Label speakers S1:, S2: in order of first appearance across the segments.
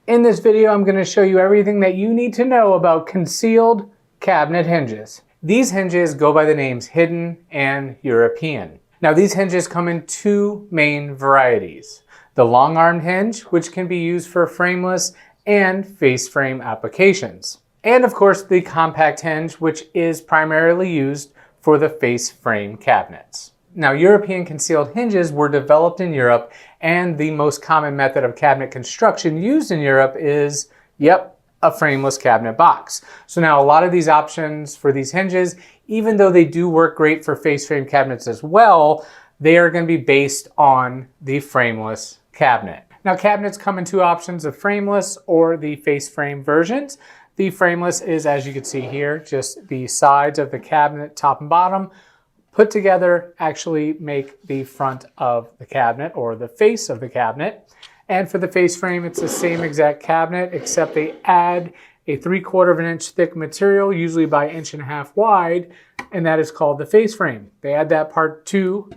S1: In this video, I'm going to show you everything that you need to know about concealed cabinet hinges. These hinges go by the names Hidden and European. Now, these hinges come in two main varieties. The long-armed hinge, which can be used for frameless and face frame applications. And of course, the compact hinge, which is primarily used for the face frame cabinets. Now, European concealed hinges were developed in Europe, and the most common method of cabinet construction used in Europe is, a frameless cabinet box. So now a lot of these options for these hinges, even though they do work great for face frame cabinets as well, they are going to be based on the frameless cabinet. Now, cabinets come in two options, the frameless or the face frame versions. The frameless is, as you can see here, just the sides of the cabinet, top and bottom, put together actually make the front of the cabinet or the face of the cabinet. And for the face frame, it's the same exact cabinet, except they add a 3/4 of an inch thick material, usually by 1.5 inches wide, and that is called the face frame. They add that part to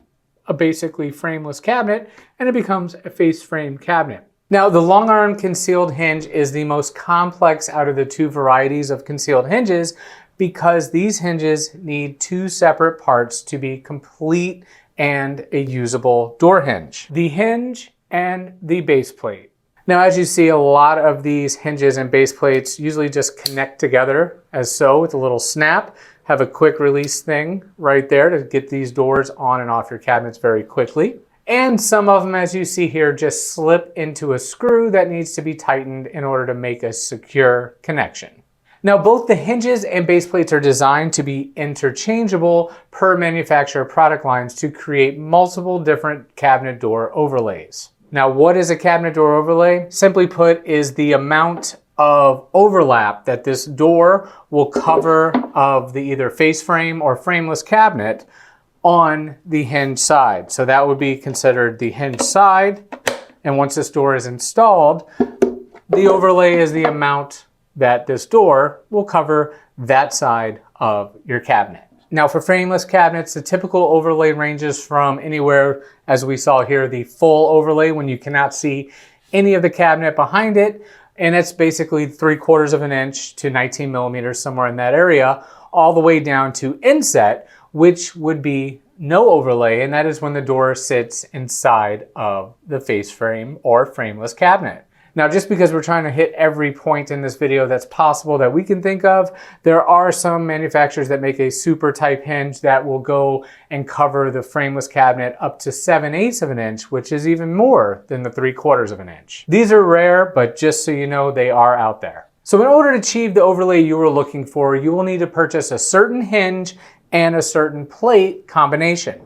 S1: a basically frameless cabinet, and it becomes a face frame cabinet. Now, the long arm concealed hinge is the most complex out of the two varieties of concealed hinges because these hinges need two separate parts to be complete and a usable door hinge. The hinge and the base plate. Now, as you see, a lot of these hinges and base plates usually just connect together as so with a little snap. Have a quick release thing right there to get these doors on and off your cabinets very quickly. And some of them, as you see here, just slip into a screw that needs to be tightened in order to make a secure connection. Now, both the hinges and base plates are designed to be interchangeable per manufacturer product lines to create multiple different cabinet door overlays. Now, what is a cabinet door overlay? Simply put, is the amount of overlap that this door will cover of the either face frame or frameless cabinet on the hinge side. So that would be considered the hinge side. And once this door is installed, the overlay is the amount that this door will cover that side of your cabinet. Now, for frameless cabinets, the typical overlay ranges from anywhere, as we saw here, the full overlay when you cannot see any of the cabinet behind it. And it's basically 3/4 of an inch to 19 millimeters, somewhere in that area, all the way down to inset, which would be no overlay. And that is when the door sits inside of the face frame or frameless cabinet. Now, just because we're trying to hit every point in this video that's possible that we can think of, there are some manufacturers that make a super type hinge that will go and cover the frameless cabinet up to 7/8 of an inch, which is even more than the 3/4 of an inch. These are rare, but just so you know, they are out there. So in order to achieve the overlay you were looking for, you will need to purchase a certain hinge and a certain plate combination.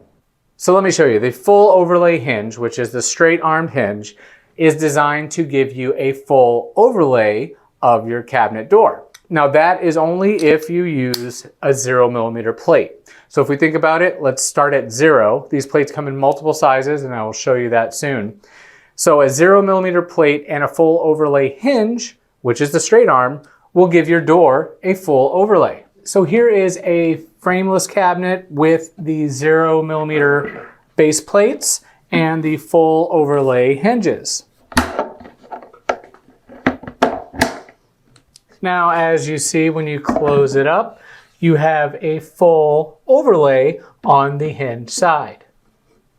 S1: So let me show you. The full overlay hinge, which is the straight armed hinge, is designed to give you a full overlay of your cabinet door. Now, that is only if you use a 0mm plate. So if we think about it, let's start at 0. These plates come in multiple sizes, and I will show you that soon. So a 0mm plate and a full overlay hinge, which is the straight arm, will give your door a full overlay. So here is a frameless cabinet with the 0mm base plates and the full overlay hinges. Now, as you see, when you close it up, you have a full overlay on the hinge side.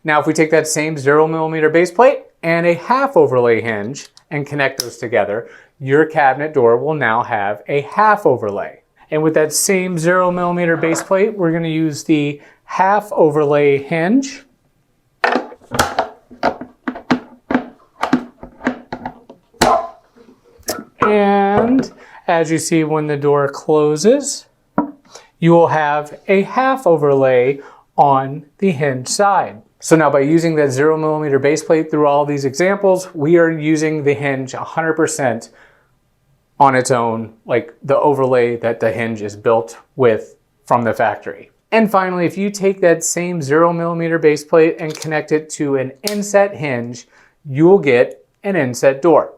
S1: Now, if we take that same 0mm base plate and a half overlay hinge and connect those together, your cabinet door will now have a half overlay. And with that same 0mm base plate, we're going to use the half overlay hinge. And as you see, when the door closes, you will have a half overlay on the hinge side. So now by using that 0mm base plate through all these examples, we are using the hinge 100% on its own, like the overlay that the hinge is built with from the factory. And finally, if you take that same 0mm base plate and connect it to an inset hinge, you will get an inset door.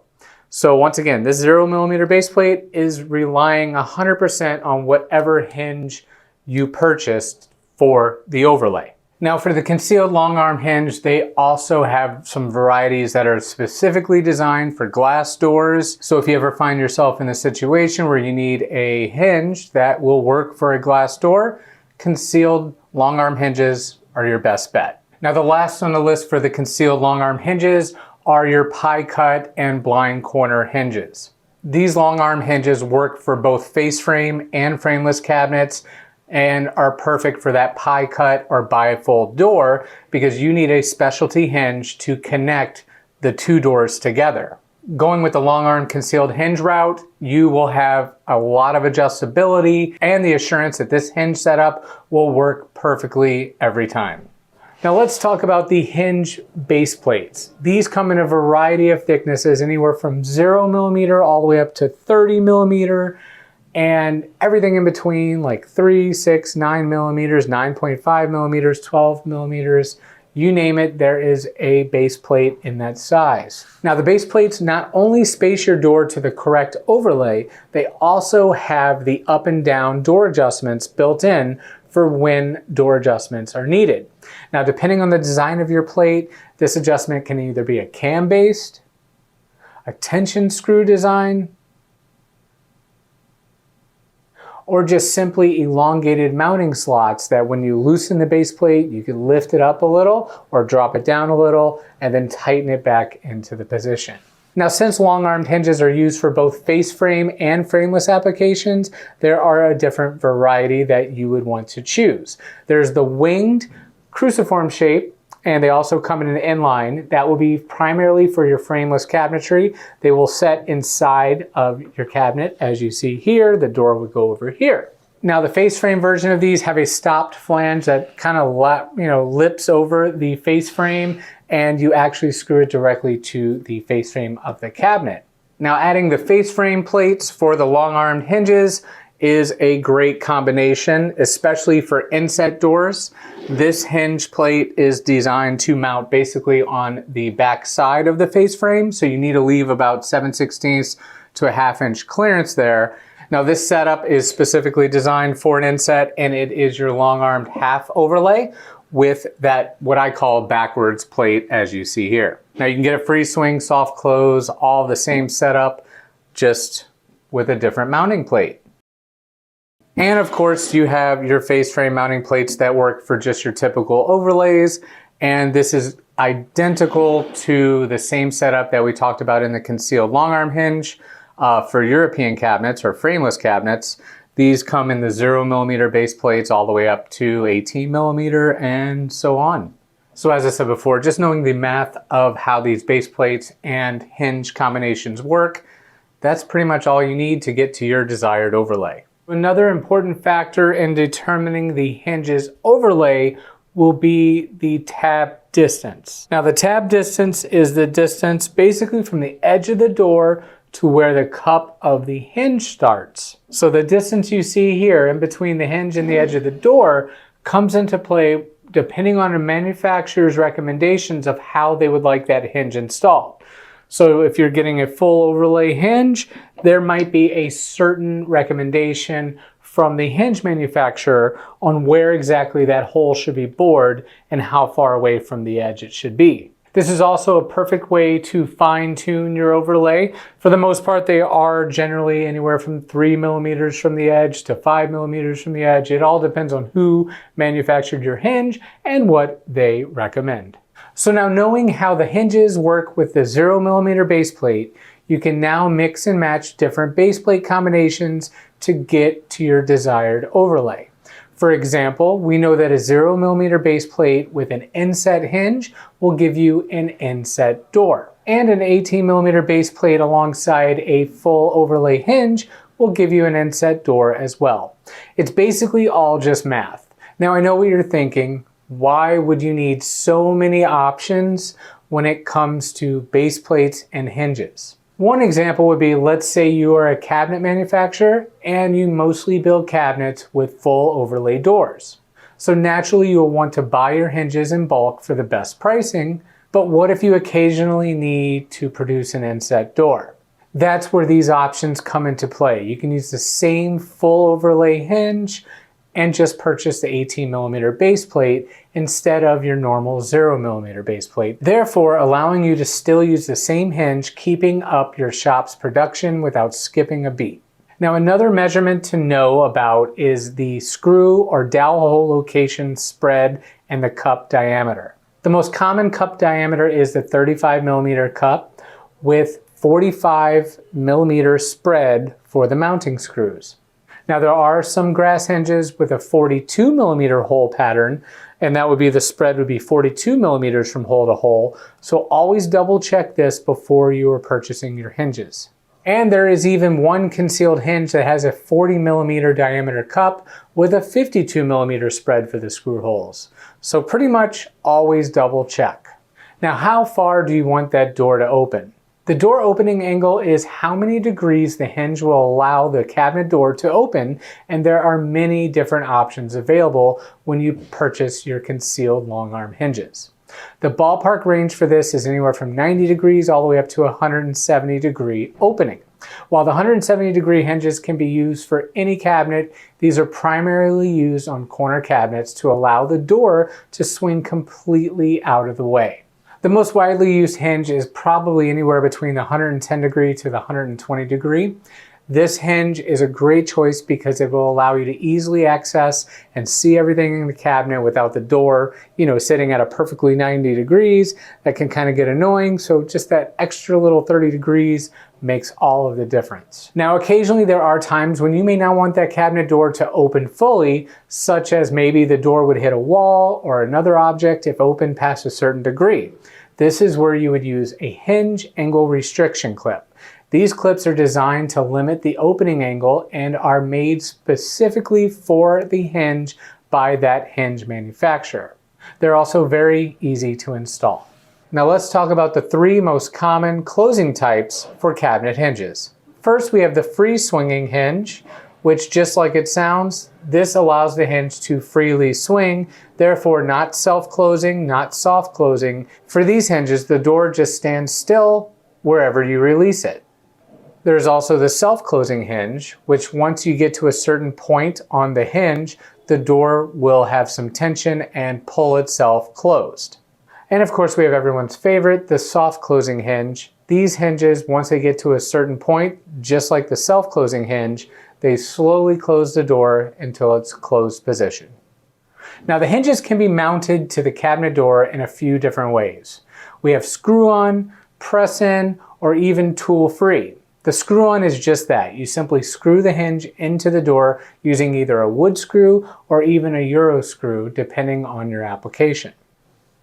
S1: So once again, this 0mm base plate is relying 100% on whatever hinge you purchased for the overlay. Now for the concealed long arm hinge, they also have some varieties that are specifically designed for glass doors. So if you ever find yourself in a situation where you need a hinge that will work for a glass door, concealed long arm hinges are your best bet. Now the last on the list for the concealed long arm hinges are your pie cut and blind corner hinges. These long arm hinges work for both face frame and frameless cabinets and are perfect for that pie cut or bifold door because you need a specialty hinge to connect the two doors together. Going with the long arm concealed hinge route, you will have a lot of adjustability and the assurance that this hinge setup will work perfectly every time. Now let's talk about the hinge base plates. These come in a variety of thicknesses, anywhere from 0mm all the way up to 30mm, and everything in between, like 3, 6, 9mm, 9.5mm, 12mm, you name it, there is a base plate in that size. Now the base plates not only space your door to the correct overlay, they also have the up and down door adjustments built in for when door adjustments are needed. Now depending on the design of your plate, this adjustment can either be a cam-based, a tension screw design, or just simply elongated mounting slots that when you loosen the base plate, you can lift it up a little or drop it down a little and then tighten it back into the position. Now, since long-armed hinges are used for both face frame and frameless applications, there are a different variety that you would want to choose. There's the winged cruciform shape, and they also come in an inline. That will be primarily for your frameless cabinetry. They will set inside of your cabinet. As you see here, the door would go over here. Now the face frame version of these have a stopped flange that kind of lips over the face frame, and you actually screw it directly to the face frame of the cabinet. Now adding the face frame plates for the long-armed hinges is a great combination, especially for inset doors. This hinge plate is designed to mount basically on the back side of the face frame, so you need to leave about 7/16 to a 1/2 inch clearance there. Now this setup is specifically designed for an inset, and it is your long-armed half overlay with that what I call backwards plate, as you see here. Now you can get a free swing, soft close, all the same setup, just with a different mounting plate. And of course you have your face frame mounting plates that work for just your typical overlays, and this is identical to the same setup that we talked about in the concealed long arm hinge for European cabinets or frameless cabinets. These come in the 0mm base plates all the way up to 18mm and so on. So as I said before, just knowing the math of how these base plates and hinge combinations work, that's pretty much all you need to get to your desired overlay. Another important factor in determining the hinge's overlay will be the tab distance. Now the tab distance is the distance basically from the edge of the door to where the cup of the hinge starts. So the distance you see here in between the hinge and the edge of the door comes into play depending on a manufacturer's recommendations of how they would like that hinge installed. So if you're getting a full overlay hinge, there might be a certain recommendation from the hinge manufacturer on where exactly that hole should be bored and how far away from the edge it should be. This is also a perfect way to fine-tune your overlay. For the most part, they are generally anywhere from 3mm from the edge to 5mm from the edge. It all depends on who manufactured your hinge and what they recommend. So now knowing how the hinges work with the 0mm base plate, you can now mix and match different base plate combinations to get to your desired overlay. For example, we know that a 0mm base plate with an inset hinge will give you an inset door. And an 18mm base plate alongside a full overlay hinge will give you an inset door as well. It's basically all just math. Now I know what you're thinking. Why would you need so many options when it comes to base plates and hinges? One example would be, let's say you are a cabinet manufacturer and you mostly build cabinets with full overlay doors. So naturally you'll want to buy your hinges in bulk for the best pricing, but what if you occasionally need to produce an inset door? That's where these options come into play. You can use the same full overlay hinge and just purchase the 18mm base plate instead of your normal 0mm base plate, therefore allowing you to still use the same hinge, keeping up your shop's production without skipping a beat. Now, another measurement to know about is the screw or dowel hole location spread and the cup diameter. The most common cup diameter is the 35mm cup with 45mm spread for the mounting screws. Now, there are some grass hinges with a 42mm hole pattern, and that would be the spread would be 42mm from hole to hole. So always double check this before you are purchasing your hinges. And there is even one concealed hinge that has a 40mm diameter cup with a 52mm spread for the screw holes. So pretty much always double check. Now, how far do you want that door to open? The door opening angle is how many degrees the hinge will allow the cabinet door to open, and there are many different options available when you purchase your concealed long arm hinges. The ballpark range for this is anywhere from 90 degrees all the way up to 170 degree opening. While the 170 degree hinges can be used for any cabinet, these are primarily used on corner cabinets to allow the door to swing completely out of the way. The most widely used hinge is probably anywhere between the 110 degree to the 120 degree. This hinge is a great choice because it will allow you to easily access and see everything in the cabinet without the door, sitting at a perfectly 90 degrees. That can kind of get annoying. So just that extra little 30 degrees makes all of the difference. Now, occasionally there are times when you may not want that cabinet door to open fully, such as maybe the door would hit a wall or another object if opened past a certain degree. This is where you would use a hinge angle restriction clip. These clips are designed to limit the opening angle and are made specifically for the hinge by that hinge manufacturer. They're also very easy to install. Now let's talk about the three most common closing types for cabinet hinges. First, we have the free swinging hinge, which, just like it sounds, this allows the hinge to freely swing, therefore not self-closing, not soft closing. For these hinges, the door just stands still wherever you release it. There's also the self-closing hinge, which once you get to a certain point on the hinge, the door will have some tension and pull itself closed. And of course, we have everyone's favorite, the soft closing hinge. These hinges, once they get to a certain point, just like the self-closing hinge, they slowly close the door until it's closed position. Now, the hinges can be mounted to the cabinet door in a few different ways. We have screw-on, press-in, or even tool-free. The screw-on is just that. You simply screw the hinge into the door using either a wood screw or even a Euro screw, depending on your application.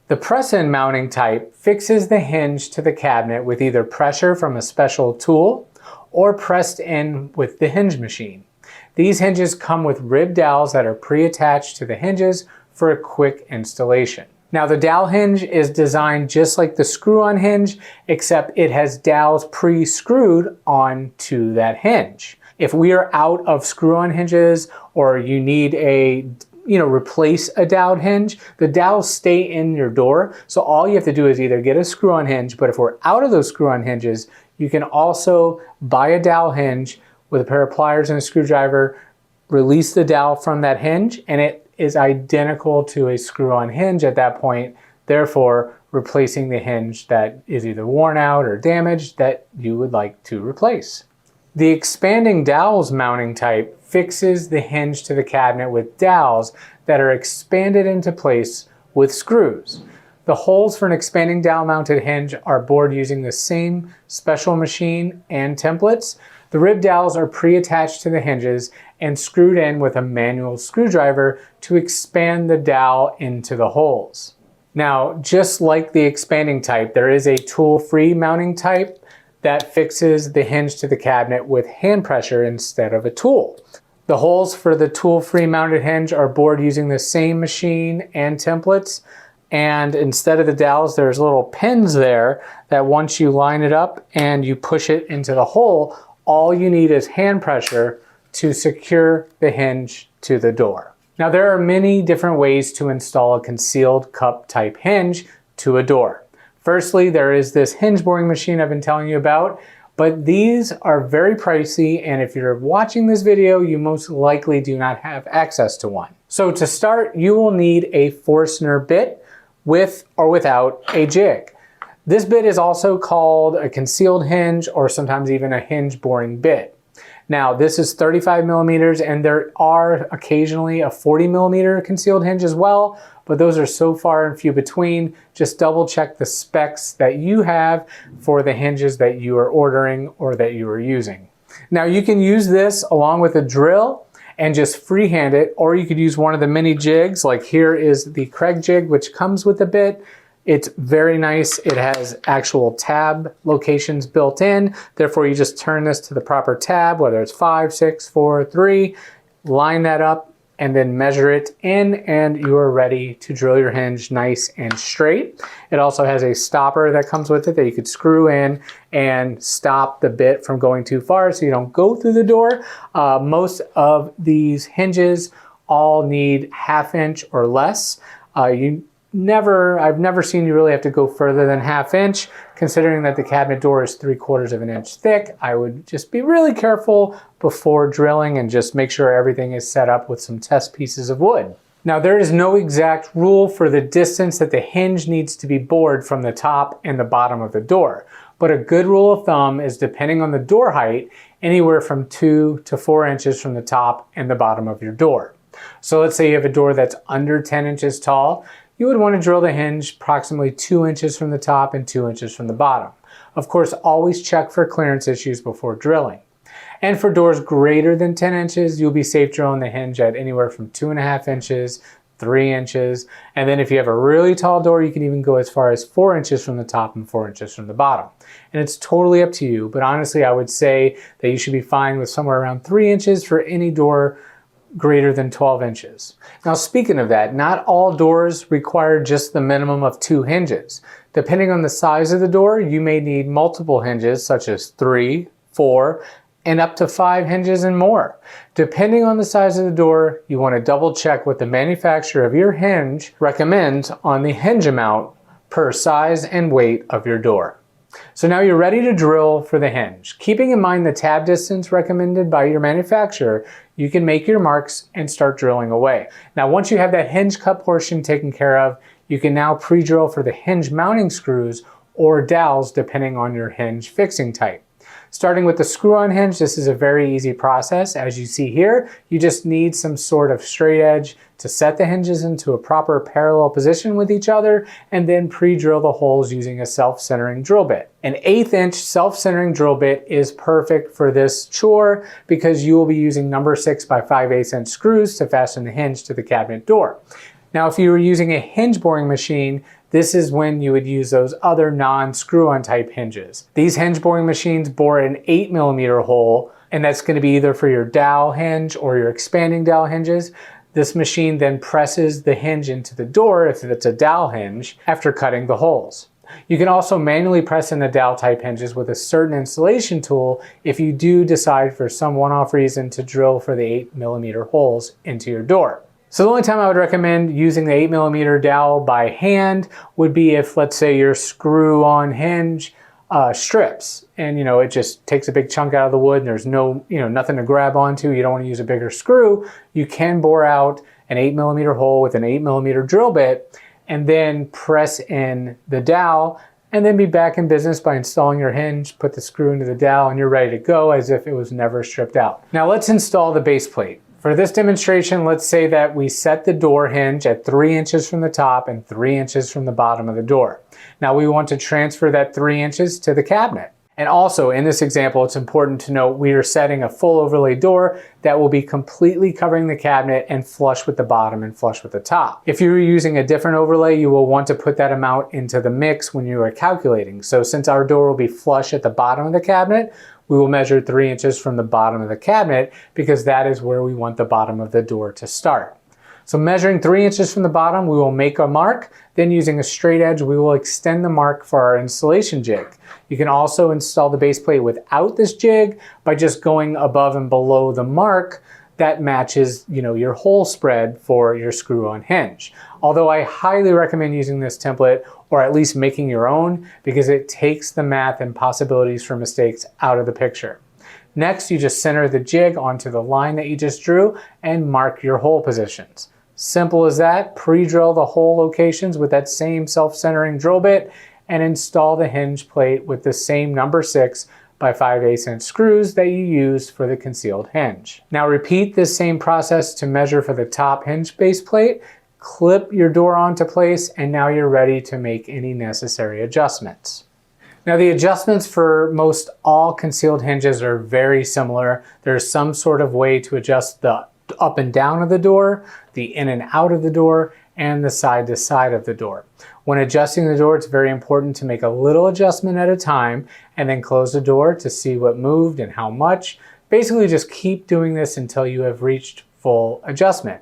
S1: The press-in mounting type fixes the hinge to the cabinet with either pressure from a special tool or pressed in with the hinge machine. These hinges come with rib dowels that are pre-attached to the hinges for a quick installation. Now, the dowel hinge is designed just like the screw-on hinge, except it has dowels pre-screwed onto that hinge. If we are out of screw-on hinges or you need replace a dowel hinge, the dowels stay in your door. So all you have to do is either get a screw-on hinge, but if we're out of those screw-on hinges, you can also buy a dowel hinge with a pair of pliers and a screwdriver, release the dowel from that hinge, and it is identical to a screw-on hinge at that point, therefore replacing the hinge that is either worn out or damaged that you would like to replace. The expanding dowels mounting type fixes the hinge to the cabinet with dowels that are expanded into place with screws. The holes for an expanding dowel mounted hinge are bored using the same special machine and templates. The rib dowels are pre-attached to the hinges and screwed in with a manual screwdriver to expand the dowel into the holes. Now, just like the expanding type, there is a tool-free mounting type that fixes the hinge to the cabinet with hand pressure instead of a tool. The holes for the tool-free mounted hinge are bored using the same machine and templates, and instead of the dowels, there's little pins there that once you line it up and you push it into the hole, all you need is hand pressure to secure the hinge to the door. Now, there are many different ways to install a concealed cup type hinge to a door. Firstly, there is this hinge boring machine I've been telling you about, But these are very pricey, and if you're watching this video, you most likely do not have access to one. So to start, you will need a Forstner bit with or without a jig. This bit is also called a concealed hinge or sometimes even a hinge boring bit. Now this is 35 millimeters and there are occasionally a 40 millimeter concealed hinge as well, but those are so far and few between. Just double check the specs that you have for the hinges that you are ordering or that you are using. Now you can use this along with a drill and just freehand it, or you could use one of the mini jigs. Like here is the Craig jig, which comes with the bit. It's very nice. It has actual tab locations built in. Therefore, you just turn this to the proper tab, whether it's 5, 6, 4, 3, line that up, and then measure it in, and you are ready to drill your hinge nice and straight. It also has a stopper that comes with it that you could screw in and stop the bit from going too far so you don't go through the door. Most of these hinges all need 1/2 inch or less. I've never seen you really have to go further than 1/2 inch. Considering that the cabinet door is 3/4 of an inch thick, I would just be really careful before drilling and just make sure everything is set up with some test pieces of wood. Now there is no exact rule for the distance that the hinge needs to be bored from the top and the bottom of the door. But a good rule of thumb is, depending on the door height, anywhere from 2 to 4 inches from the top and the bottom of your door. So let's say you have a door that's under 10 inches tall. You would want to drill the hinge approximately 2 inches from the top and 2 inches from the bottom. Of course, always check for clearance issues before drilling. And for doors greater than 10 inches, you'll be safe drilling the hinge at anywhere from 2.5 inches, 3 inches. And then if you have a really tall door, you can even go as far as 4 inches from the top and 4 inches from the bottom. And it's totally up to you, but honestly, I would say that you should be fine with somewhere around 3 inches for any door greater than 12 inches. Now speaking of that, not all doors require just the minimum of 2 hinges. Depending on the size of the door, you may need multiple hinges such as 3, 4, and up to 5 hinges and more. Depending on the size of the door, you want to double check what the manufacturer of your hinge recommends on the hinge amount per size and weight of your door. So now you're ready to drill for the hinge. Keeping in mind the tab distance recommended by your manufacturer, you can make your marks and start drilling away. Now once you have that hinge cut portion taken care of, you can now pre-drill for the hinge mounting screws or dowels depending on your hinge fixing type. Starting with the screw-on hinge, this is a very easy process. As you see here, you just need some sort of straight edge to set the hinges into a proper parallel position with each other, and then pre-drill the holes using a self-centering drill bit. An 1/8 inch self-centering drill bit is perfect for this chore because you will be using number 6 by 5/8 inch screws to fasten the hinge to the cabinet door. Now, if you were using a hinge boring machine, this is when you would use those other non-screw-on type hinges. These hinge boring machines bore an 8 millimeter hole, and that's going to be either for your dowel hinge or your expanding dowel hinges. This machine then presses the hinge into the door if it's a dowel hinge after cutting the holes. You can also manually press in the dowel type hinges with a certain installation tool if you do decide for some one-off reason to drill for the 8 millimeter holes into your door. So the only time I would recommend using the 8 millimeter dowel by hand would be if, let's say, your screw-on hinge strips and it just takes a big chunk out of the wood and there's nothing to grab onto. You don't want to use a bigger screw. You can bore out an 8 millimeter hole with an 8 millimeter drill bit and then press in the dowel and then be back in business by installing your hinge, put the screw into the dowel, and you're ready to go as if it was never stripped out. Now let's install the base plate. For this demonstration, let's say that we set the door hinge at 3 inches from the top and 3 inches from the bottom of the door. Now we want to transfer that 3 inches to the cabinet. And also in this example, it's important to note we are setting a full overlay door that will be completely covering the cabinet and flush with the bottom and flush with the top. If you're using a different overlay, you will want to put that amount into the mix when you are calculating. So since our door will be flush at the bottom of the cabinet, we will measure 3 inches from the bottom of the cabinet because that is where we want the bottom of the door to start. So measuring 3 inches from the bottom, we will make a mark. Then using a straight edge, we will extend the mark for our installation jig. You can also install the base plate without this jig by just going above and below the mark that matches, your hole spread for your screw-on hinge. Although I highly recommend using this template, or at least making your own, because it takes the math and possibilities for mistakes out of the picture. Next, you just center the jig onto the line that you just drew and mark your hole positions. Simple as that. Pre-drill the hole locations with that same self-centering drill bit and install the hinge plate with the same number 6 by 5/8" screws that you used for the concealed hinge. Now repeat this same process to measure for the top hinge base plate, clip your door onto place, and now you're ready to make any necessary adjustments. Now the adjustments for most all concealed hinges are very similar. There's some sort of way to adjust the up and down of the door, the in and out of the door, and the side to side of the door. When adjusting the door, it's very important to make a little adjustment at a time and then close the door to see what moved and how much. Basically just keep doing this until you have reached full adjustment,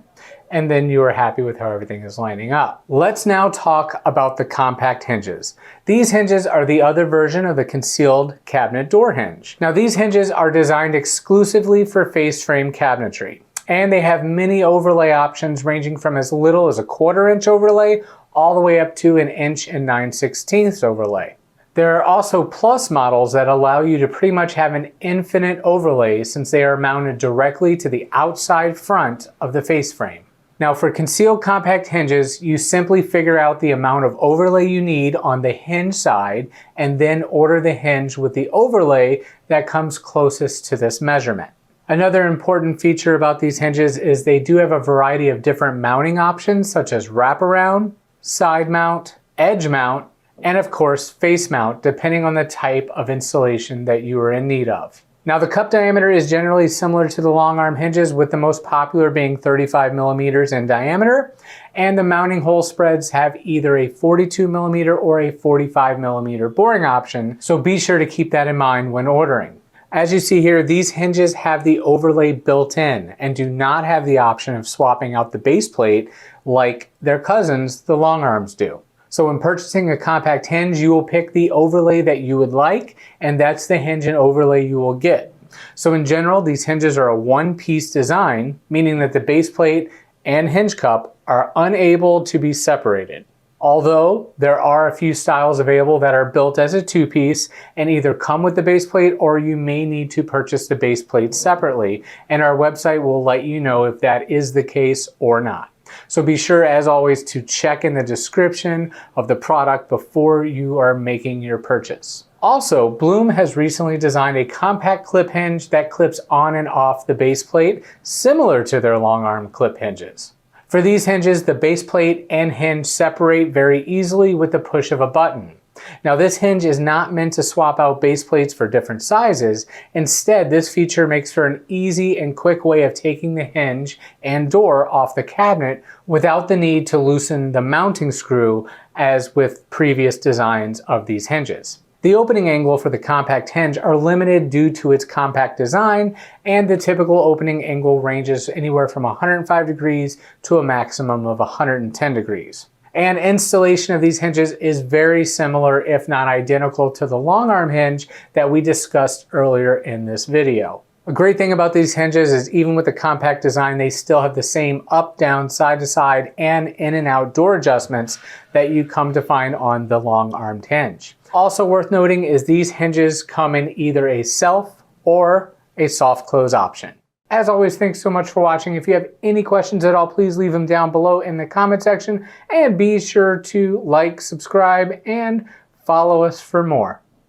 S1: and then you are happy with how everything is lining up. Let's now talk about the compact hinges. These hinges are the other version of the concealed cabinet door hinge. Now these hinges are designed exclusively for face frame cabinetry, and they have many overlay options ranging from as little as a 1/4 inch overlay all the way up to 1 inch and 9/16 overlay. There are also plus models that allow you to pretty much have an infinite overlay since they are mounted directly to the outside front of the face frame. Now for concealed compact hinges, you simply figure out the amount of overlay you need on the hinge side and then order the hinge with the overlay that comes closest to this measurement. Another important feature about these hinges is they do have a variety of different mounting options such as wraparound, side mount, edge mount, and of course face mount, depending on the type of installation that you are in need of. Now the cup diameter is generally similar to the long arm hinges, with the most popular being 35 millimeters in diameter, and the mounting hole spreads have either a 42 millimeter or a 45 millimeter boring option, so be sure to keep that in mind when ordering. As you see here, these hinges have the overlay built in and do not have the option of swapping out the base plate like their cousins, the long arms, do. So when purchasing a compact hinge, you will pick the overlay that you would like, and that's the hinge and overlay you will get. So in general, these hinges are a one-piece design, meaning that the base plate and hinge cup are unable to be separated. Although there are a few styles available that are built as a two-piece and either come with the base plate, or you may need to purchase the base plate separately, and our website will let you know if that is the case or not. So be sure, as always, to check in the description of the product before you are making your purchase. Also, Bloom has recently designed a compact clip hinge that clips on and off the base plate, similar to their long arm clip hinges. For these hinges, the base plate and hinge separate very easily with the push of a button. Now this hinge is not meant to swap out base plates for different sizes. Instead, this feature makes for an easy and quick way of taking the hinge and door off the cabinet without the need to loosen the mounting screw as with previous designs of these hinges. The opening angle for the compact hinge are limited due to its compact design, and the typical opening angle ranges anywhere from 105 degrees to a maximum of 110 degrees. And installation of these hinges is very similar, if not identical, to the long arm hinge that we discussed earlier in this video. A great thing about these hinges is even with the compact design, they still have the same up, down, side to side, and in and out door adjustments that you come to find on the long armed hinge. Also worth noting is these hinges come in either a self or a soft close option. As always, thanks so much for watching. If you have any questions at all, please leave them down below in the comment section, and be sure to like, subscribe, and follow us for more.